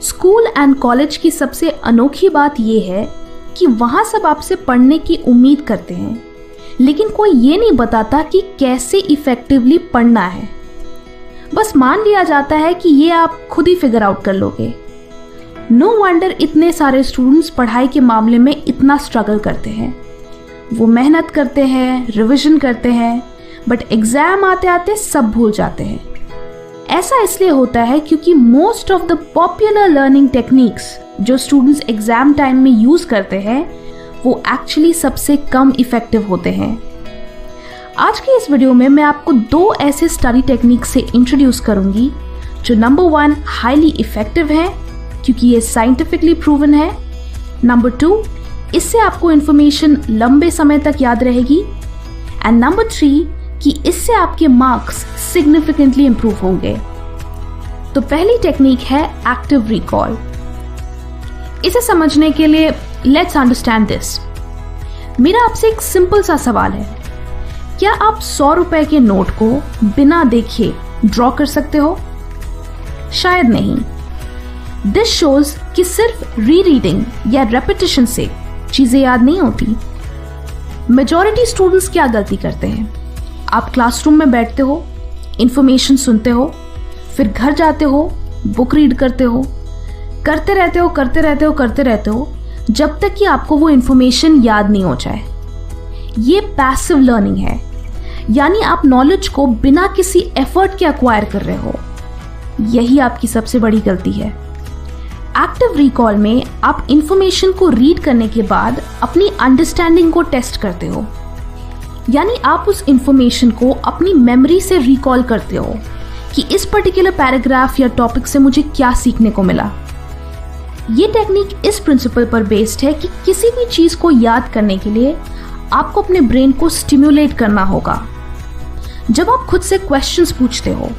School and college की सबसे अनोखी बात यह है कि वहाँ सब आपसे पढ़ने की उम्मीद करते हैं, लेकिन कोई ये नहीं बताता कि कैसे इफेक्टिवली पढ़ना है। बस मान लिया जाता है कि ये आप खुद ही फिगर आउट कर लोगे। नो वंडर इतने सारे स्टूडेंट्स पढ़ाई के मामले में इतना स्ट्रगल करते हैं। वो मेहनत करते हैं, रिवीजन करते हैं, बट एग्जाम आते आते सब भूल जाते हैं। ऐसा इसलिए होता है क्योंकि most of the popular learning techniques जो स्टूडेंट्स एग्जाम टाइम में यूज करते हैं वो एक्चुअली सबसे कम इफेक्टिव होते हैं। आज के इस वीडियो में मैं आपको 2 ऐसे स्टडी टेक्निक से इंट्रोड्यूस करूंगी जो नंबर 1 हाईली इफेक्टिव है क्योंकि ये साइंटिफिकली प्रूवन है, नंबर 2 इससे आपको इंफॉर्मेशन लंबे समय तक याद रहेगी, एंड नंबर 3 कि इससे आपके मार्क्स सिग्निफिकेंटली इंप्रूव होंगे। तो पहली टेक्निक है एक्टिव रिकॉल। इसे समझने के लिए लेट्स अंडरस्टैंड दिस। मेरा आपसे एक सिंपल सा सवाल है, क्या आप 100 रुपए के नोट को बिना देखे ड्रॉ कर सकते हो? शायद नहीं। दिस शोज कि सिर्फ रीडिंग या रेपिटेशन से चीजें याद नहीं होती। मेजॉरिटी स्टूडेंट्स क्या गलती करते हैं? आप क्लासरूम में बैठते हो, इंफॉर्मेशन सुनते हो, फिर घर जाते हो, बुक रीड करते हो, करते रहते हो जब तक कि आपको वो इंफॉर्मेशन याद नहीं हो जाए। ये पैसिव लर्निंग है, यानी आप नॉलेज को बिना किसी एफर्ट के एक्वायर कर रहे हो। यही आपकी सबसे बड़ी गलती है। एक्टिव रिकॉल में आप इंफॉर्मेशन को रीड करने के बाद अपनी अंडरस्टैंडिंग को टेस्ट करते हो, यानी आप उस इंफॉर्मेशन को अपनी मेमोरी से रिकॉल करते हो कि इस पर्टिकुलर पैराग्राफ या टॉपिक से मुझे क्या सीखने को मिला। ये टेक्निक इस प्रिंसिपल पर बेस्ड है कि किसी भी चीज को याद करने के लिए आपको अपने ब्रेन को स्टिम्युलेट करना होगा। जब आप खुद से क्वेश्चंस पूछते हो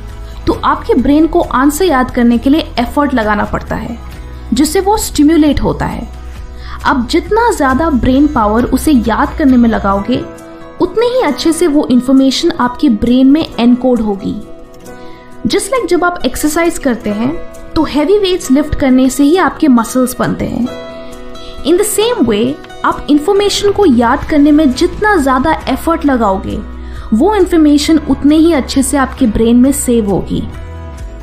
तो आपके ब्रेन को आंसर याद करने के लिए एफर्ट लगाना पड़ता है, जिससे वो स्टिम्युलेट होता है। अब जितना ज्यादा ब्रेन पावर उसे याद करने में लगाओगे, उतने ही अच्छे से वो इंफॉर्मेशन आपके ब्रेन में एनकोड होगी। जस्ट लाइक जब आप एक्सरसाइज करते हैं तो हैवी वेट्स लिफ्ट करने से ही आपके मसल्स बनते हैं। इन द सेम वे आप इंफॉर्मेशन को याद करने में जितना ज्यादा एफर्ट लगाओगे, वो इंफॉर्मेशन उतने ही अच्छे से आपके ब्रेन में सेव होगी।